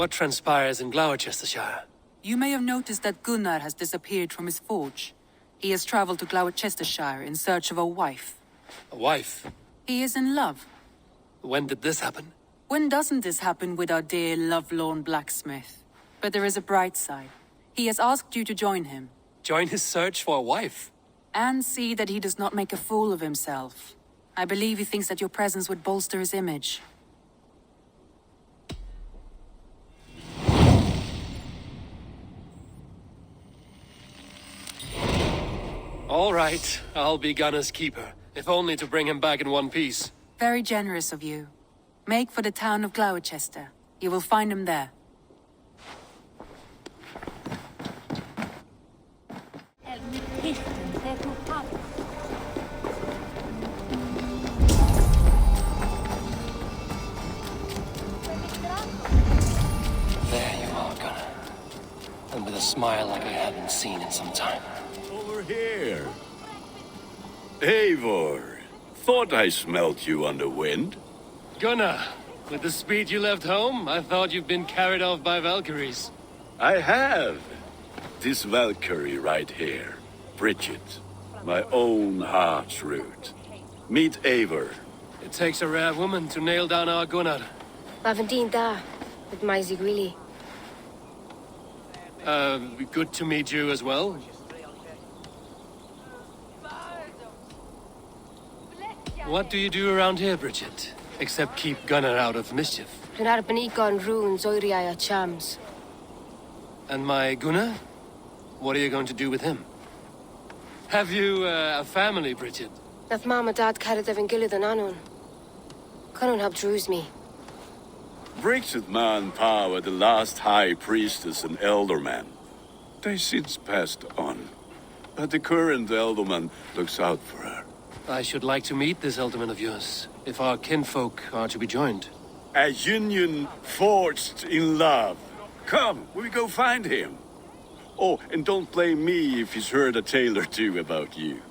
What transpires in Gloucestershire? You may have noticed that Gunnar has disappeared from his forge. He has traveled to Gloucestershire in search of a wife. A wife? He is in love. When did this happen? When doesn't this happen with our dear lovelorn blacksmith? But there is a bright side. He has asked you to join him. Join his search for a wife? And see that he does not make a fool of himself. I believe he thinks that your presence would bolster his image. All right, I'll be Gunnar's keeper, if only to bring him back in one piece. Very generous of you. Make for the town of Gloucester. You will find him there. There you are, Gunnar. And with a smile like I haven't seen in some time. Over here. Eivor, thought I smelt you on the wind. Gunnar, with the speed you left home, I thought you'd been carried off by Valkyries. I have. This Valkyrie right here, Bridget, my own heart's root. Meet Eivor. It takes a rare woman to nail down our Gunnar. Lavendine da, with Maisie Greeley. Good to meet you as well. What do you do around here, Bridget? Except keep Gunnar out of mischief. Lunar Benicon runes Oiriaya Chams. And my Gunnar? What are you going to do with him? Have you a family, Bridget? Nath Mama Dad carried Evan Gillid and Anon. Cannon helped druise me. Bridget man power, the last high priestess and elderman. They since passed on. But the current elderman looks out for her. I should like to meet this elderman of yours, if our kinfolk are to be joined. A union forged in love. Come, we go find him. Oh, and don't blame me if he's heard a tale or two about you.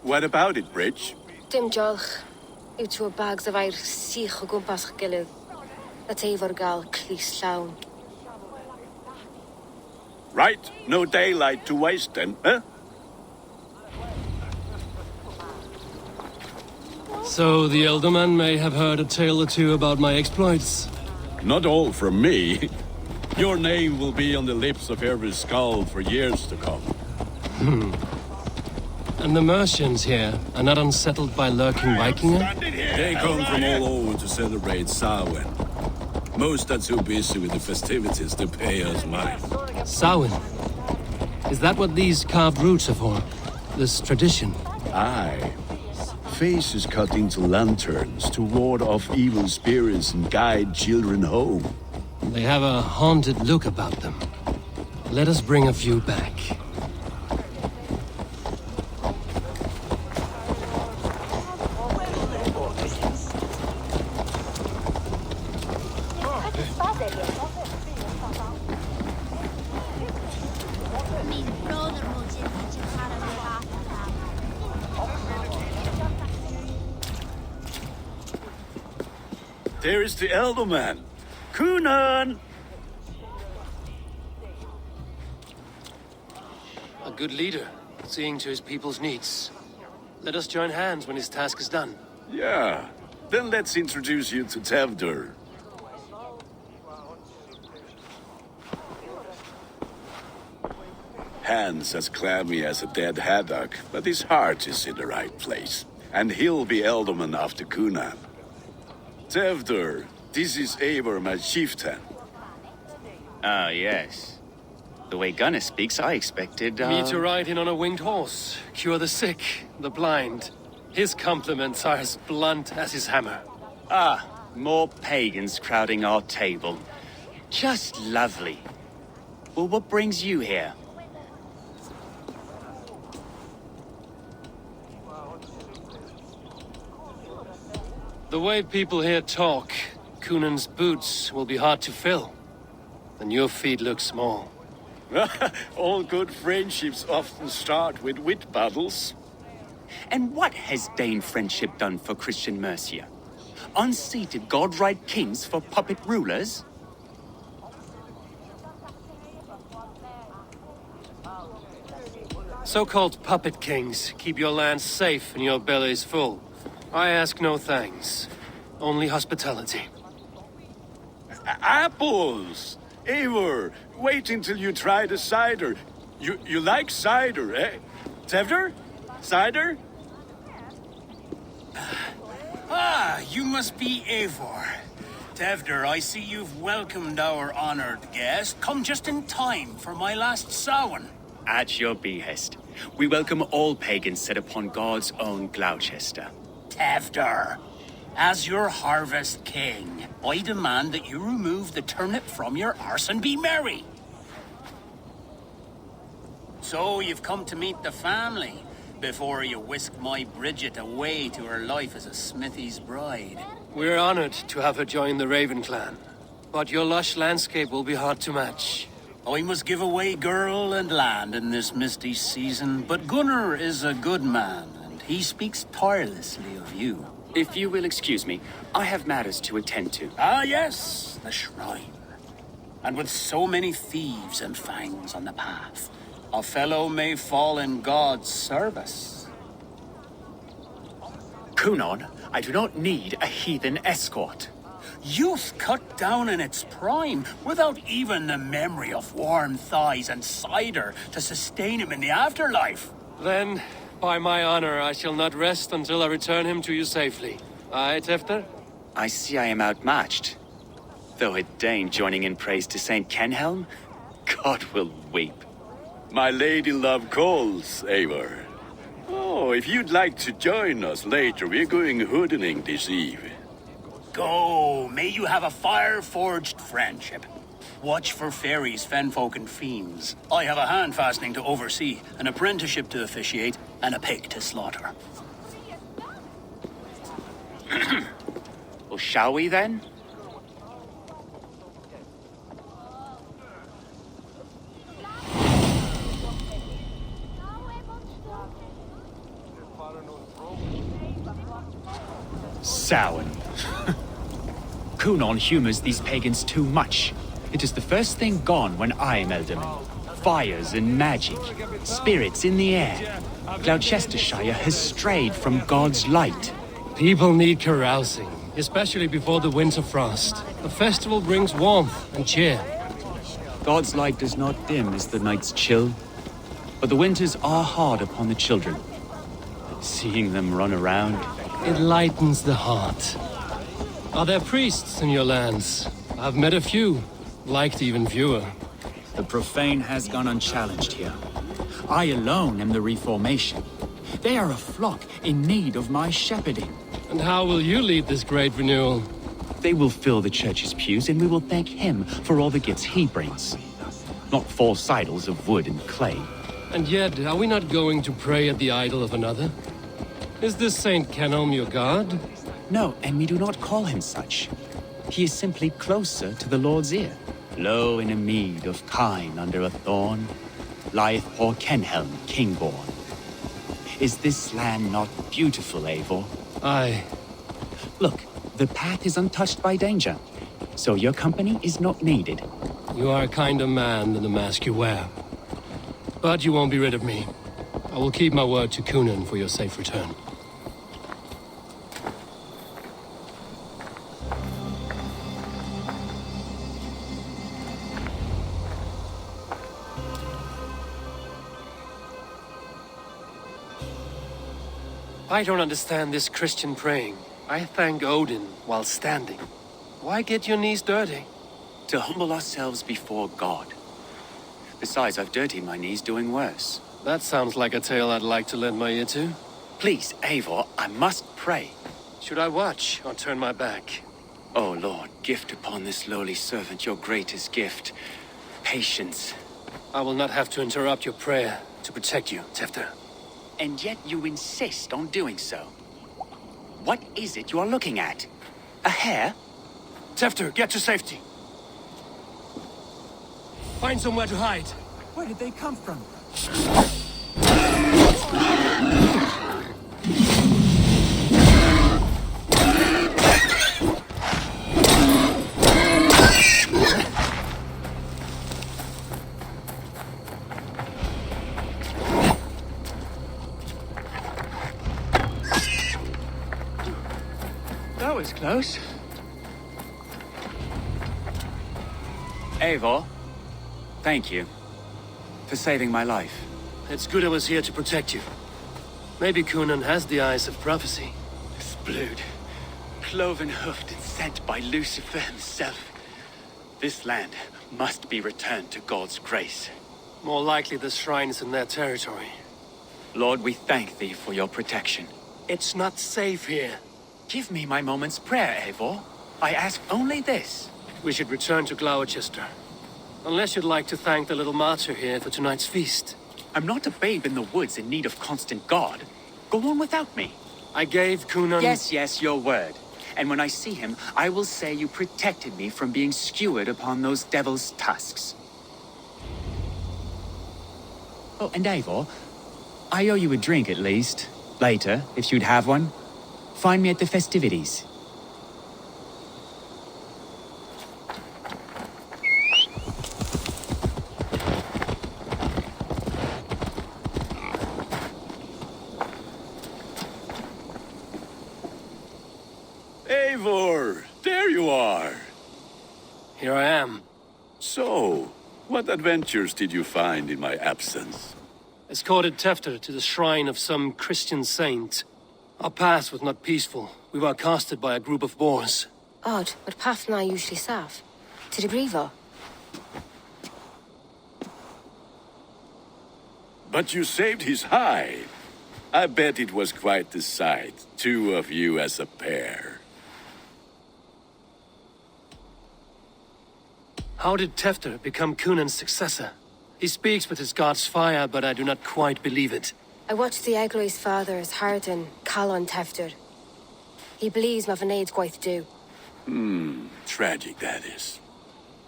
What about it, Bridge? Dim Jolch. Yw to a bags of air sich o gwmpas gilydd. That Eivor gal clis llawn. Right, no daylight to waste then, huh? So the elderman may have heard a tale or two about my exploits. Not all from me. Your name will be on the lips of every skull for years to come. And the Mercians here are not unsettled by lurking Vikinger? They come from all over to celebrate Samhain. Most are too busy with the festivities to pay us mind. Samhain? Is that what these carved roots are for? This tradition? Aye. Faces cut into lanterns to ward off evil spirits and guide children home. They have a haunted look about them. Let us bring a few back. There is the elderman. Kunan! A good leader, seeing to his people's needs. Let us join hands when his task is done. Yeah. Then let's introduce you to Tevdur. Hands as clammy as a dead haddock, but his heart is in the right place. And he'll be elderman after Kunan. Tevdur, this is Eivor, my chieftain. Ah, yes. The way Gunnar speaks, I expected, Me to ride in on a winged horse, cure the sick, the blind. His compliments are as blunt as his hammer. Ah, more pagans crowding our table. Just lovely. Well, what brings you here? The way people here talk, Kunan's boots will be hard to fill. And your feet look small. All good friendships often start with wit battles. And what has Dane friendship done for Christian Mercia? Unseated god-right kings for puppet rulers? So-called puppet kings keep your lands safe and your bellies full. I ask no thanks, only hospitality. Apples! Eivor, wait until you try the cider. You like cider, eh? Tevder? Cider? Ah, you must be Eivor. Tevder, I see you've welcomed our honored guest. Come just in time for my last Samhain. At your behest, we welcome all pagans set upon God's own Gloucester. Tevder, as your harvest king, I demand that you remove the turnip from your arse and be merry. So you've come to meet the family before you whisk my Bridget away to her life as a smithy's bride. We're honored to have her join the Raven clan, but your lush landscape will be hard to match. I must give away girl and land in this misty season, but Gunnar is a good man, and he speaks tirelessly of you. If you will excuse me, I have matters to attend to. Ah, yes, the shrine. And with so many thieves and fangs on the path, a fellow may fall in God's service. Kunon, I do not need a heathen escort. Youth cut down in its prime, without even the memory of warm thighs and cider to sustain him in the afterlife. Then, by my honor, I shall not rest until I return him to you safely. Aye, Tefter? I see I am outmatched. Though a Dane joining in praise to Saint Kenhelm, God will weep. My lady love calls, Eivor. Oh, if you'd like to join us later, we're going hoodening this eve. Go, may you have a fire-forged friendship. Watch for fairies, fenfolk, and fiends. I have a hand fastening to oversee, an apprenticeship to officiate, and a pig to slaughter. Well, shall we then? Samhain. Kunon humors these pagans too much. It is the first thing gone when I am Elderman. Fires and magic, spirits in the air. Gloucestershire has strayed from God's light. People need carousing, especially before the winter frost. A festival brings warmth and cheer. God's light does not dim as the nights chill, but the winters are hard upon the children. Seeing them run around, It lightens the heart. Are there priests in your lands? I've met a few, liked even fewer. The profane has gone unchallenged here. I alone am the Reformation. They are a flock in need of my shepherding. And how will you lead this great renewal? they will fill the church's pews, and we will thank him for all the gifts he brings. Not false idols of wood and clay. And yet, are we not going to pray at the idol of another? Is this Saint Kenhelm your god? No, and we do not call him such. He is simply closer to the Lord's ear. Low in a mead of kine under a thorn, lieth poor Kenhelm, king-born. Is this land not beautiful, Eivor? Aye. Look, the path is untouched by danger, so your company is not needed. You are a kinder man than the mask you wear. But you won't be rid of me. I will keep my word to Kunan for your safe return. I don't understand this Christian praying. I thank Odin while standing. Why get your knees dirty? To humble ourselves before God. Besides, I've dirtied my knees doing worse. That sounds like a tale I'd like to lend my ear to. Please, Eivor, I must pray. Should I watch or turn my back? O Lord, gift upon this lowly servant your greatest gift. Patience. I will not have to interrupt your prayer to protect you, Tefter. And yet you insist on doing so. What is it you are looking at? A hare? Tefter, get to safety. Find somewhere to hide. Where did they come from? was close. Eivor, thank you for saving my life. It's good I was here to protect you. Maybe Cunan has the eyes of prophecy. This blood, cloven-hoofed and sent by Lucifer himself. This land must be returned to God's grace. More likely the shrine is in their territory. Lord, we thank thee for your protection. It's not safe here. Give me my moment's prayer, Eivor. I ask only this. We should return to Gloucester. Unless you'd like to thank the little martyr here for tonight's feast. I'm not a babe in the woods in need of constant guard. Go on without me. I gave Cunan... Yes, your word. And when I see him, I will say you protected me from being skewered upon those devil's tusks. Oh, and Eivor, I owe you a drink at least. Later, if you'd have one. Find me at the festivities. Eivor, there you are. Here I am. So, what adventures did you find in my absence? Escorted Tefter to the shrine of some Christian saint. Our past was not peaceful. We were accosted by a group of boars. Odd, but path na usually safe. To the Grievo. But you saved his hide. I bet it was quite the sight, two of you as a pair. How did Tefter become Cunan's successor? He speaks with his god's fire, but I do not quite believe it. I watched the Egloi's father as Harden, Calon Tefter. He believes Mavanade quite do. Tragic that is.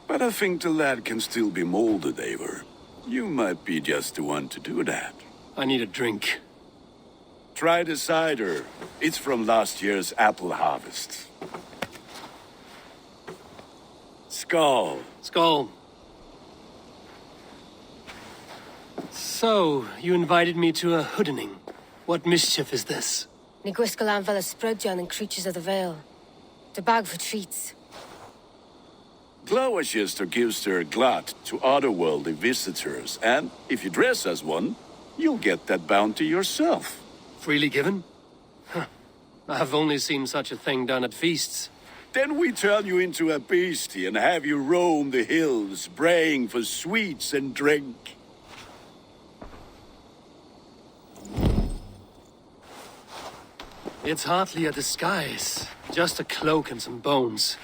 But I think the lad can still be molded, Eivor. You might be just the one to do that. I need a drink. Try the cider. It's from last year's apple harvest. Skull. Skull. So, you invited me to a hoodening. What mischief is this? Niguiscalan Vela Sprudjan and Creatures of the Vale. The bag for treats. Gloucester gives their glut to otherworldly visitors, and if you dress as one, you'll get that bounty yourself. Freely given? Huh. I've only seen such a thing done at feasts. Then we turn you into a beastie and have you roam the hills, braying for sweets and drink. It's hardly a disguise. Just a cloak and some bones.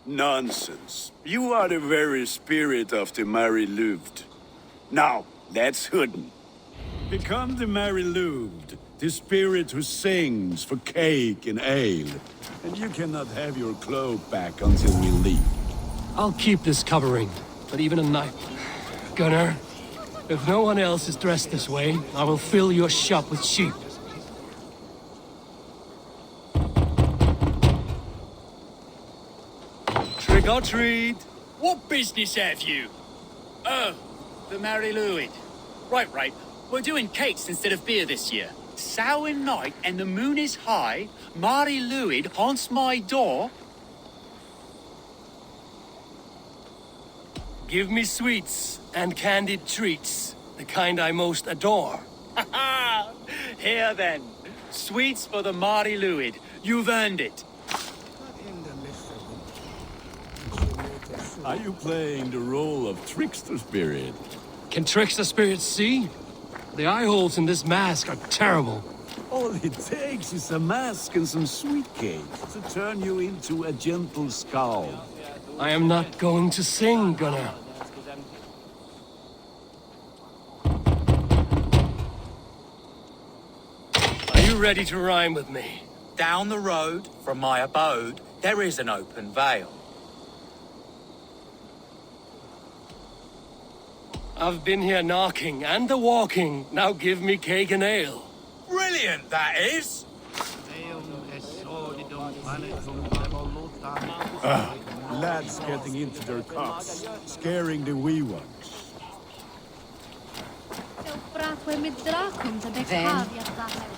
Nonsense. You are the very spirit of the Mary Louved. Now, let's hooden. Become the Mary Louved, the spirit who sings for cake and ale. And you cannot have your cloak back until we leave. I'll keep this covering, but even a night. Gunnar, if no one else is dressed this way, I will fill your shop with sheep. Trick or treat! What business have you? Oh, the Mary Louid. Right. We're doing cakes instead of beer this year. Sour night and the moon is high. Mary Louid haunts my door. Give me sweets and candied treats, the kind I most adore. Ha ha! Here then. Sweets for the Mary Louid. You've earned it. Are you playing the role of trickster spirit? Can trickster spirits see? The eye holes in this mask are terrible. All it takes is a mask and some sweet cake to turn you into a gentle skull. I am not going to sing, Gunnar. Are you ready to rhyme with me? Down the road from my abode, there is an open vale. I've been here knocking and walking. Now give me cake and ale. Brilliant, that is! Lads getting into their cups, scaring the wee ones. Then,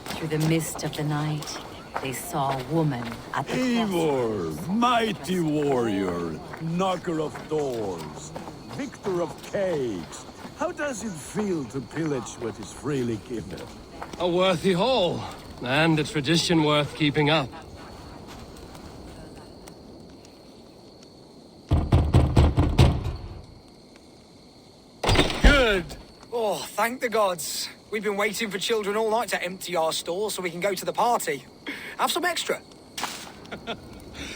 through the mist of the night, They saw a woman at the Eivor, mighty warrior, knocker of doors, victor of cakes. How does it feel to pillage what is freely given? A worthy haul, and a tradition worth keeping up. Good! Oh, thank the gods. We've been waiting for children all night to empty our stores so we can go to the party. Have some extra.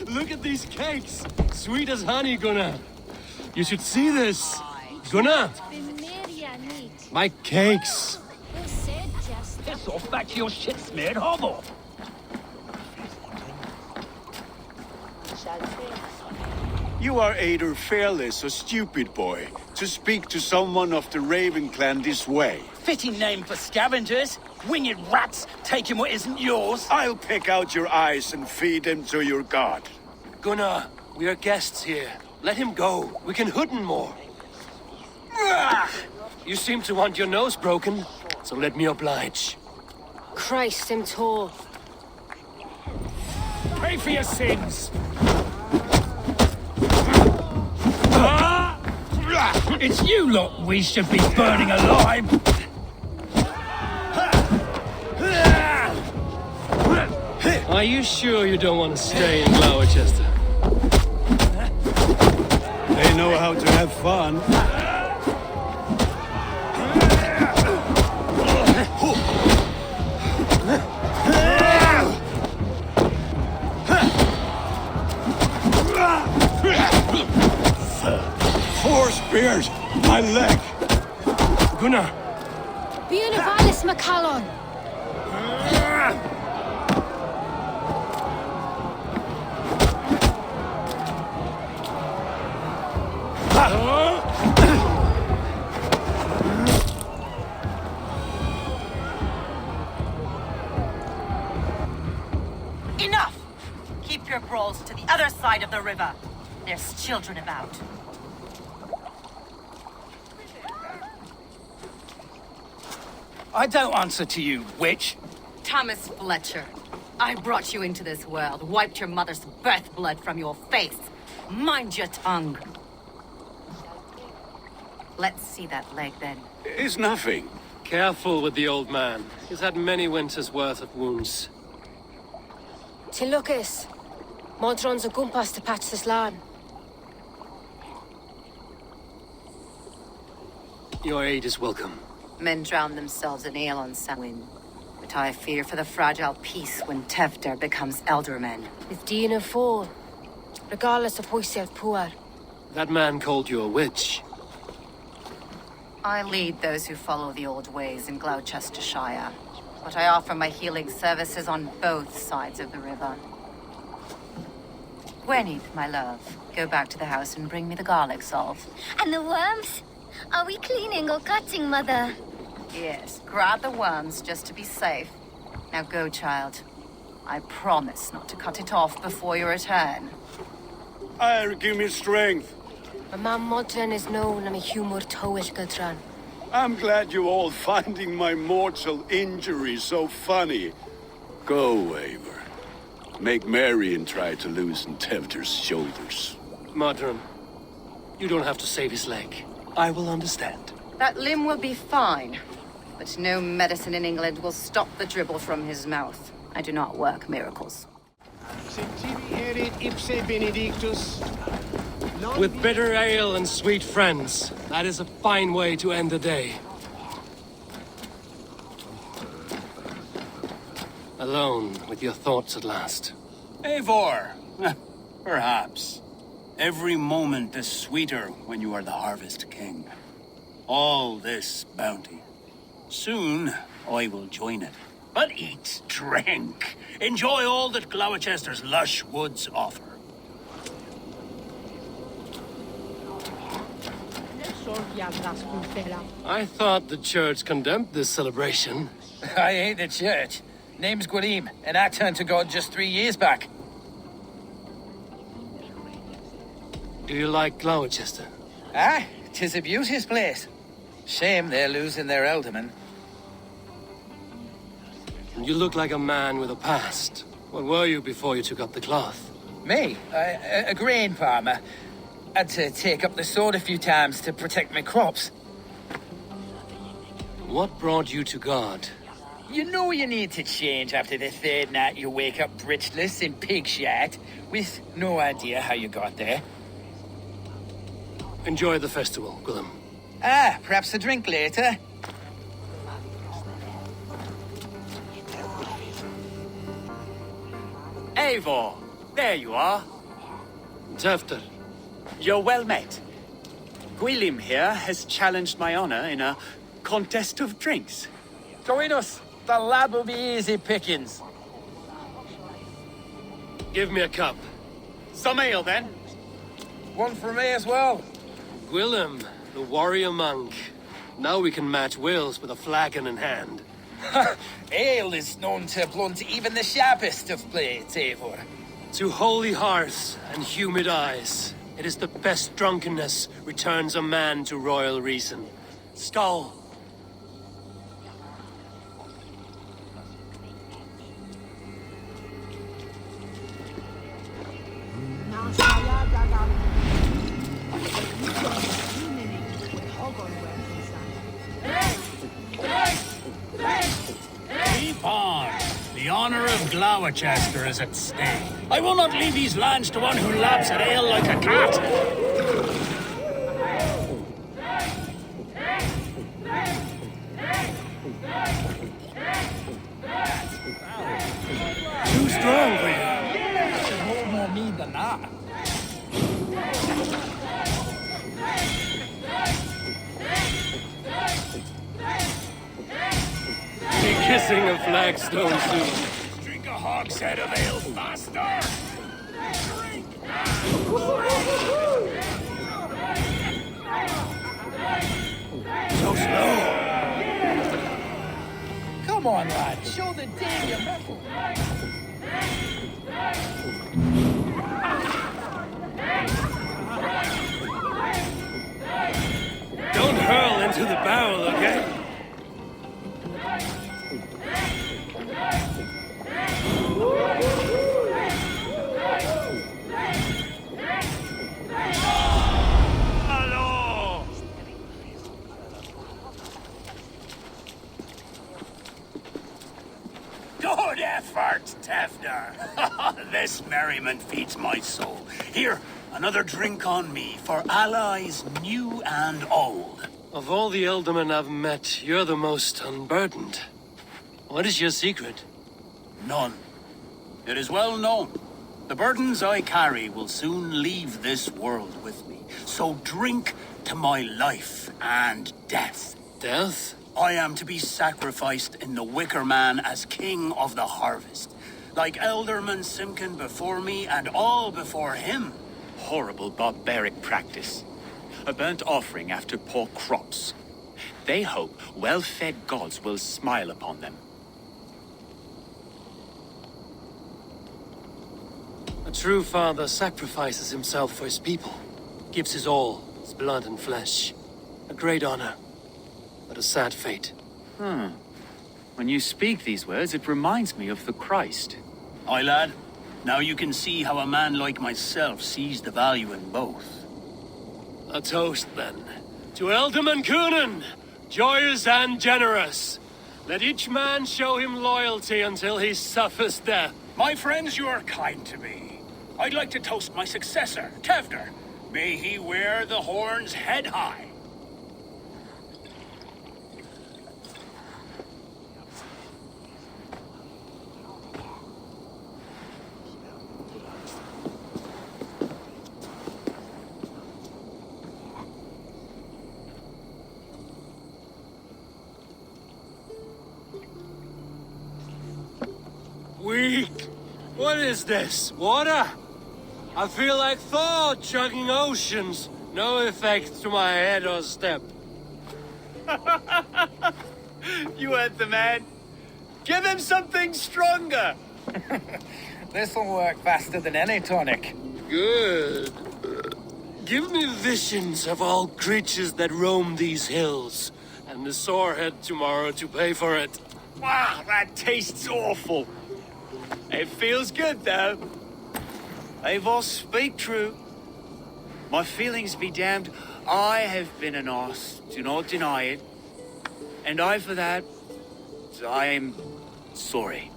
Look at these cakes! Sweet as honey, Gunnar. You should see this. Gunnar! My cakes! Piss off back to your shit-smeared hovel. You are either fearless or stupid, boy, to speak to someone of the Raven clan this way. Fitting name for scavengers. Winged rats taking what isn't yours. I'll pick out your eyes and feed them to your god. Gunnar, we are guests here. Let him go. We can hoot him more. You seem to want your nose broken, so let me oblige. Christ, I'm tall. Pay for your sins! It's you lot we should be burning alive. Are you sure you don't want to stay in Gloucester? They know how to have fun. Four spears! My leg! Gunnar! Bíonavalis Macallon! Enough! Keep your brawls to the other side of the river. There's children about. I don't answer to you, witch. Thomas Fletcher, I brought you into this world, wiped your mother's birth blood from your face. Mind your tongue. Let's see that leg, then. It's nothing. Careful with the old man. He's had many winters' worth of wounds. To Lucas. Modron's a gumpas to patch this land. Your aid is welcome. Men drown themselves in ale on Samhain. But I fear for the fragile peace when Tevder becomes eldermen. With Dean and Fall. Regardless of Hoyself Puar. That man called you a witch. I lead those who follow the old ways in Gloucestershire. But I offer my healing services on both sides of the river. Gweneth, my love, go back to the house and bring me the garlic salve. And the worms? Are we cleaning or cutting, Mother? Yes, grab the worms just to be safe. Now go, child. I promise not to cut it off before your return. Give me strength. My mam Modron is known am a humor towish Gudran. I'm glad you all finding my mortal injury so funny. Go, Eivor. Make merry and try to loosen Tevder's shoulders. Modron, you don't have to save his leg. I will understand. That limb will be fine. But no medicine in England will stop the dribble from his mouth. I do not work miracles. With bitter ale and sweet friends, that is a fine way to end the day. Alone with your thoughts at last. Eivor. Perhaps. Every moment is sweeter when you are the Harvest King. All this bounty. Soon, I will join it. But eat, drink, enjoy all that Gloucester's lush woods offer. I thought the church condemned this celebration. I ain't the church. Name's Gwalim, and I turned to God just 3 years back. Do you like Gloucester? Ah, 'tis a beauteous place. Shame they're losing their alderman. You look like a man with a past. What were you before you took up the cloth? Me? A grain farmer. Had to take up the sword a few times to protect my crops. What brought you to God? You know you need to change after the third night you wake up breechless in pig shat, with no idea how you got there. Enjoy the festival, Gwilym. Ah, perhaps a drink later. Eivor, there you are. Tefter. You're well met. Gwilym here has challenged my honor in a contest of drinks. Join us. The lad will be easy pickings. Give me a cup. Some ale, then. One for me as well. Gwilym, the warrior monk. Now we can match wills with a flagon in hand. Ale is known to blunt even the sharpest of blades, Eivor. To holy hearths and humid eyes, it is the best drunkenness returns a man to royal reason. Skull. Keep on. The honor of Gloucester is at stake. I will not leave these lands to one who laps at ale like a cat. Too strong for you. Should hold more mead than that. Be kissing a flagstone soon. Drink a hogshead of ale faster. Drink. So slow. Come on, lad. Show the dame your mettle. Don't hurl into the barrel, okay? Good effort, Tefner. This merriment feeds my soul. Here, another drink on me for allies new and old. Of all the ealdormen I've met, you're the most unburdened. What is your secret? None. It is well known. The burdens I carry will soon leave this world with me. So drink to my life and death. Death? I am to be sacrificed in the Wicker Man as king of the harvest. Like Elderman Simkin before me and all before him. Horrible barbaric practice. A burnt offering after poor crops. They hope well-fed gods will smile upon them. A true father sacrifices himself for his people. Gives his all, his blood and flesh. A great honor, but a sad fate. When you speak these words, it reminds me of the Christ. Aye, lad. Now you can see how a man like myself sees the value in both. A toast, then. To Ealdorman Coonan, joyous and generous. Let each man show him loyalty until he suffers death. My friends, you are kind to me. I'd like to toast my successor, Tefner. May he wear the horns head high. Weak. What is this? Water? I feel like Thor chugging oceans. No effect to my head or step. You heard the man. Give him something stronger. This'll work faster than any tonic. Good. Give me visions of all creatures that roam these hills, and the sore head tomorrow to pay for it. Wow, that tastes awful. It feels good, though. Eivor speak true. My feelings be damned. I have been an arse, do not deny it. And I, for that, I am sorry.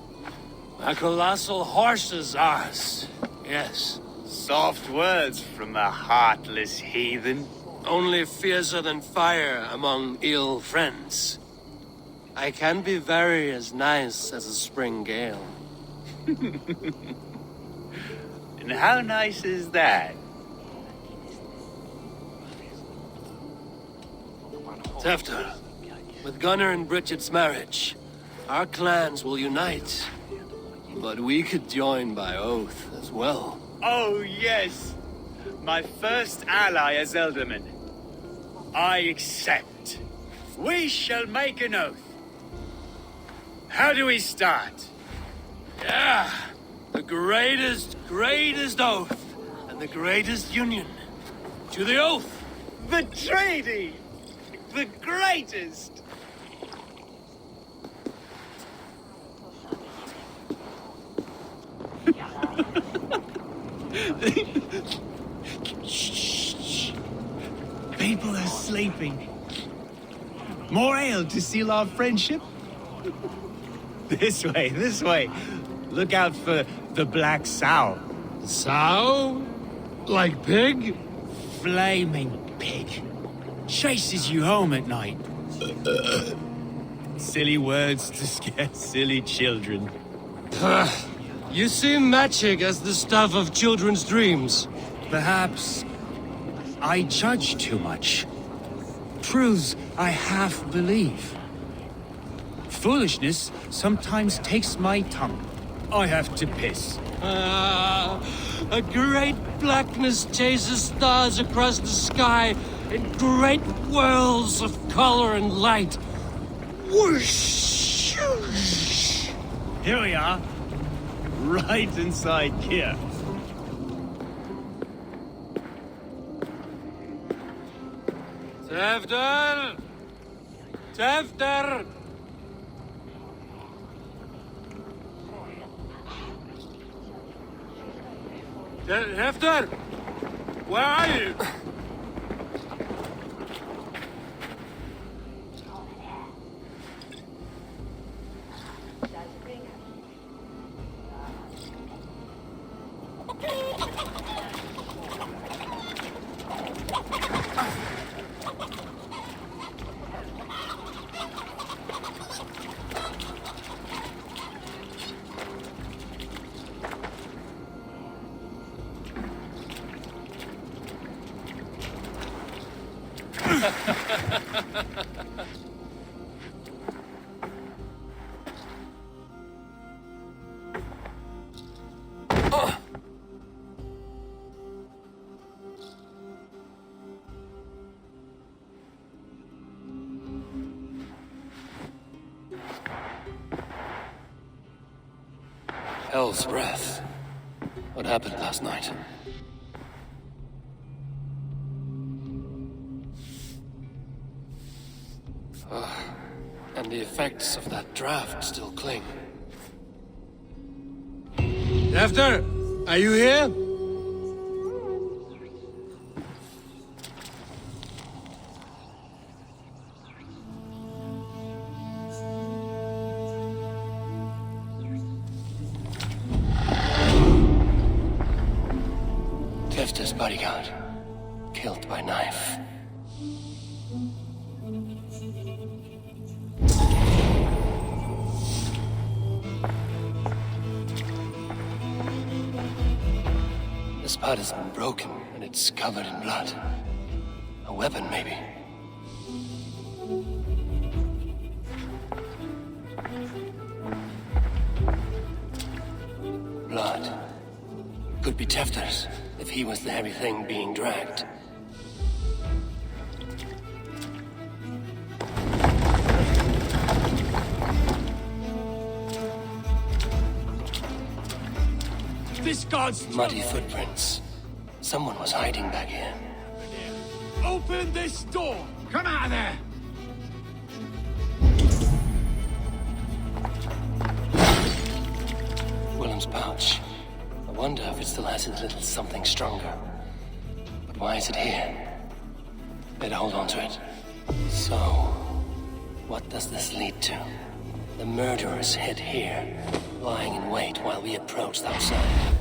A colossal horse's arse. Yes. Soft words from a heartless heathen. Only fiercer than fire among ill friends. I can be very as nice as a spring gale. And how nice is that? Tefter, with Gunnar and Bridget's marriage, our clans will unite. But we could join by oath as well. Oh, yes. My first ally as Elderman. I accept. We shall make an oath. How do we start? Yeah, the greatest oath, and the greatest union. To the oath! The treaty! The greatest! Shh. People are sleeping. More ale to seal our friendship? This way. Look out for the black sow. Sow? Like pig? Flaming pig. Chases you home at night. Silly words to scare silly children. You see magic as the stuff of children's dreams. Perhaps I judge too much. Truths I half believe. Foolishness sometimes takes my tongue. I have to piss. A great blackness chases stars across the sky in great whirls of color and light. Whoosh! Here we are. Right inside here. Tefter! Tefter! Tefter! Where are you? Hell's breath. What happened last night? And the effects of that draft still cling. Tefter, are you here? Tefter's bodyguard, killed by knife. The spot has been broken, and it's covered in blood. A weapon, maybe. Blood. Could be Tefter's, if he was the heavy thing being dragged. This god's Muddy footprints. Someone was hiding back here. Open this door! Come out of there! We'll Gwilym's pouch. I wonder if it still has a little something stronger. But why is it here? Better hold on to it. So, what does this lead to? The murderers hid here, lying in wait while we approached outside.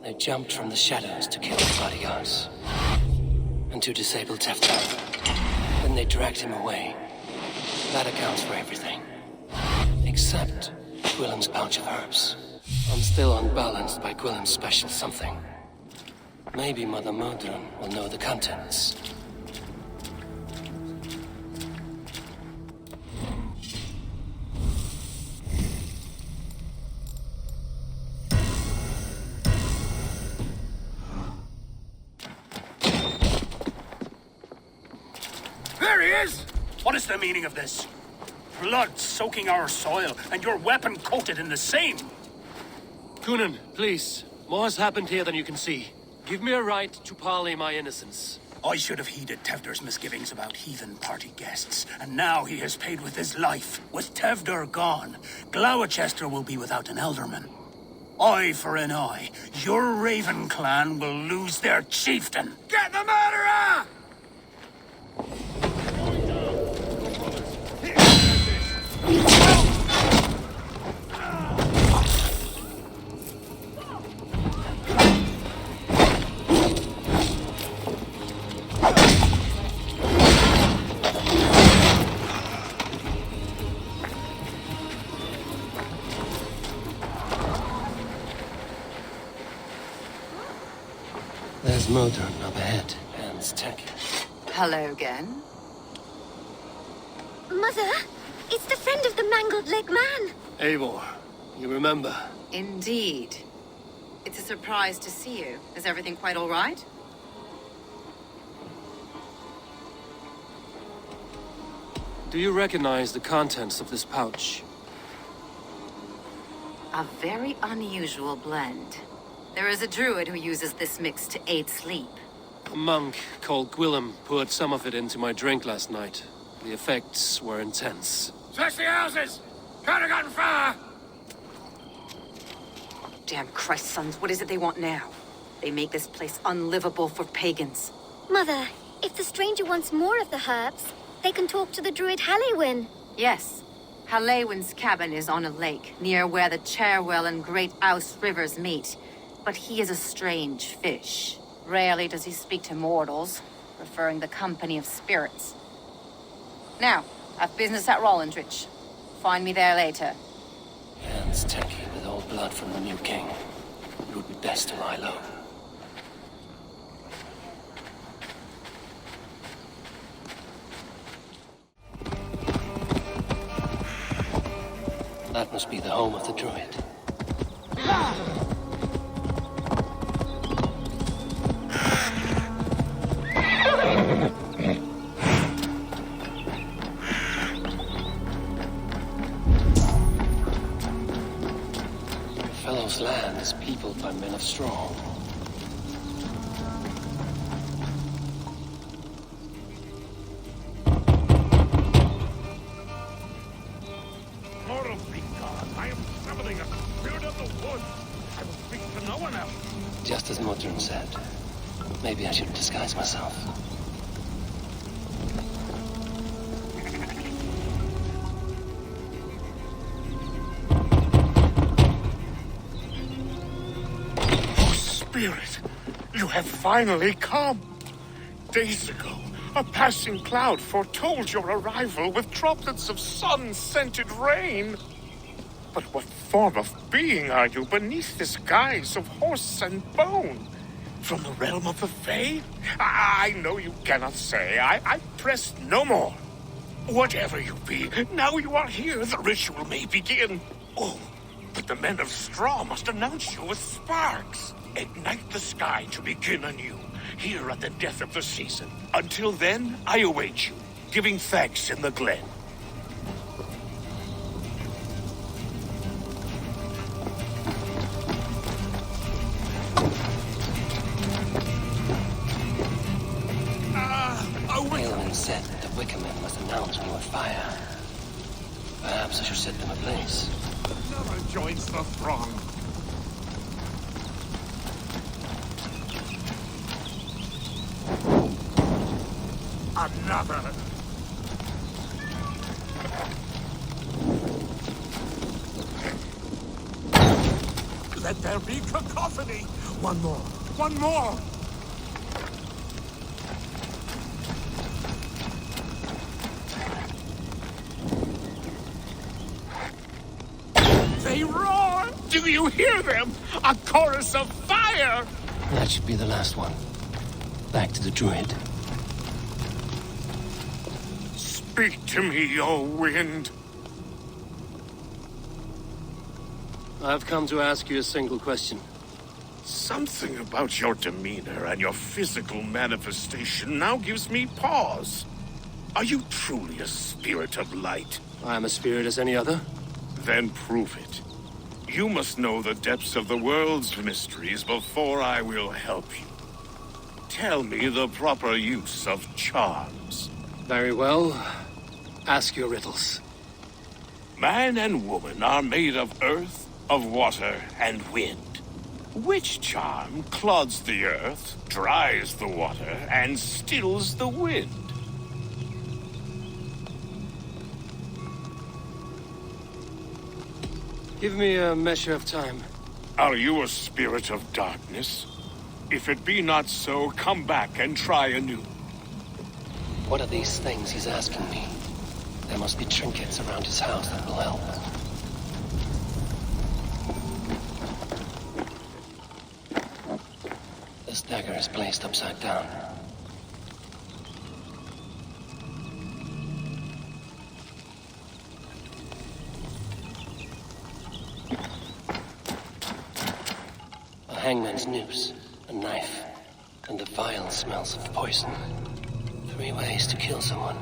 They jumped from the shadows to kill the bodyguards. And to disable Tefter. Then they dragged him away. That accounts for everything. Except Gwilym's pouch of herbs. I'm still unbalanced by Gwilym's special something. Maybe Mother Modron will know the contents. There he is! What is the meaning of this? Blood soaking our soil, and your weapon coated in the same! Coonan, please. More has happened here than you can see. Give me a right to parley my innocence. I should have heeded Tevder's misgivings about heathen party guests, and now he has paid with his life. With Tevder gone, Gloucester will be without an elderman. Eye for an eye, your Raven clan will lose their chieftain. Get the murderer! There's Modron up ahead, and Stek. Hello again. Mother, it's the friend of the mangled leg man. Eivor, you remember? Indeed. It's a surprise to see you. Is everything quite all right? Do you recognize the contents of this pouch? A very unusual blend. There is a druid who uses this mix to aid sleep. A monk called Gwilym poured some of it into my drink last night. The effects were intense. Search the houses! Could have gotten far! Damn Christ, sons, what is it they want now? They make this place unlivable for pagans. Mother, if the stranger wants more of the herbs, they can talk to the druid Halewyn. Yes. Halewyn's cabin is on a lake, near where the Cherwell and Great Ouse rivers meet. But he is a strange fish. Rarely does he speak to mortals, preferring the company of spirits. Now, I've business at Rolandrich. Find me there later. Hands tacky with old blood from the new king. It would be best to lie low. That must be the home of the druid. Fellow's land is peopled by men of straw. Horribly, God, I am summoning a spirit of the woods. I will speak to no one else. Just as Modron said. Maybe I should disguise myself. Spirit, you have finally come. Days ago, a passing cloud foretold your arrival with droplets of sun-scented rain. But what form of being are you beneath this guise of horse and bone? From the realm of the Fae? I know you cannot say. I press no more. Whatever you be, now you are here, the ritual may begin. Oh, but the men of straw must announce you with sparks. Ignite the sky to begin anew, here at the death of the season. Until then, I await you, giving thanks in the glen. Aelwyn said that the Wicker-men must announce more fire. Perhaps I should set them ablace. Never joins the throng. another. Let there be cacophony. One more. One more. They roar! Do you hear them? A chorus of fire! That should be the last one. Back to the druid. Speak to me, O wind. I've come to ask you a single question. Something about your demeanor and your physical manifestation now gives me pause. Are you truly a spirit of light? I am a spirit as any other. Then prove it. You must know the depths of the world's mysteries before I will help you. Tell me the proper use of charms. Very well. Ask your riddles. Man and woman are made of earth, of water, and wind. Which charm clods the earth, dries the water, and stills the wind? Give me a measure of time. Are you a spirit of darkness? If it be not so, come back and try anew. What are these things he's asking me? There must be trinkets around his house that will help. This dagger is placed upside down. A hangman's noose, a knife, and the vile smells of poison. 3 ways to kill someone.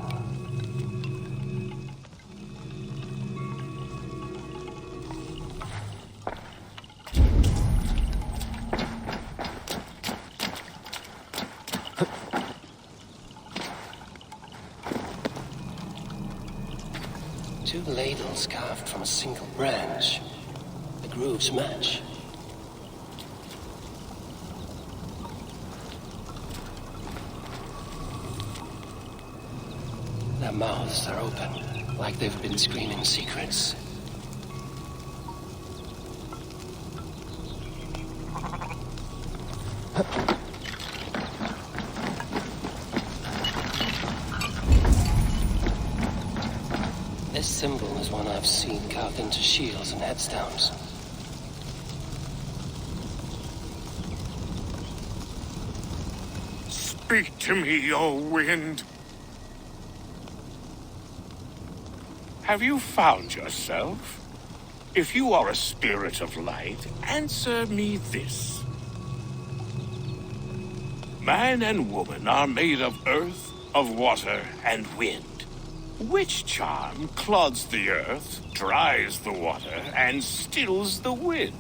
Two ladles carved from a single branch. The grooves match. Their mouths are open, like they've been screaming secrets. This symbol is one I've seen carved into shields and headstones. Speak to me, O wind. Have you found yourself? If you are a spirit of light, answer me this. Man and woman are made of earth, of water, and wind. Which charm clods the earth, dries the water, and stills the wind?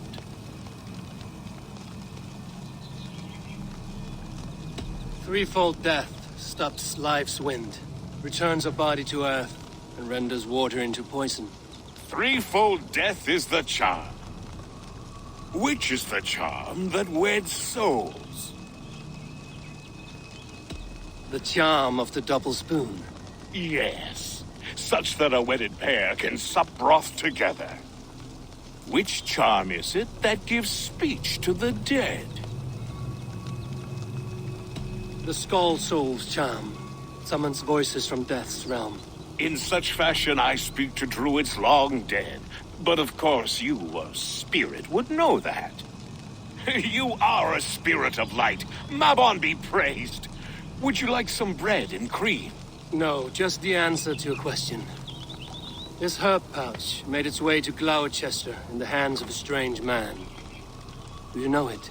Threefold death stops life's wind, returns a body to earth, and renders water into poison. Threefold death is the charm. Which is the charm that weds souls? The charm of the double spoon. Yes, such that a wedded pair can sup broth together. Which charm is it that gives speech to the dead? The Skull Soul's charm summons voices from death's realm. In such fashion I speak to druids long dead. But of course you, a spirit, would know that. You are a spirit of light. Mabon be praised. Would you like some bread and cream? No, just the answer to your question. This herb pouch made its way to Gloucester in the hands of a strange man. Do you know it?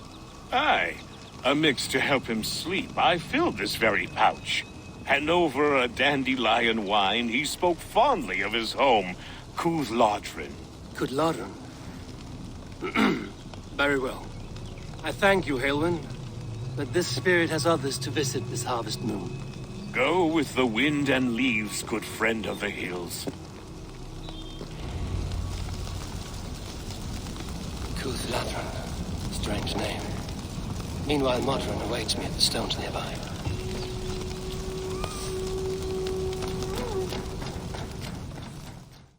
Aye. Amix to help him sleep, I filled this very pouch. And over a dandelion wine, he spoke fondly of his home, Cooth-Lodrin. Cooth-Lodrin? Very well. I thank you, Halwyn, but this spirit has others to visit this harvest moon. Go with the wind and leaves, good friend of the hills. Cooth-Lodrin. Strange name. Meanwhile, Modron awaits me at the stones nearby.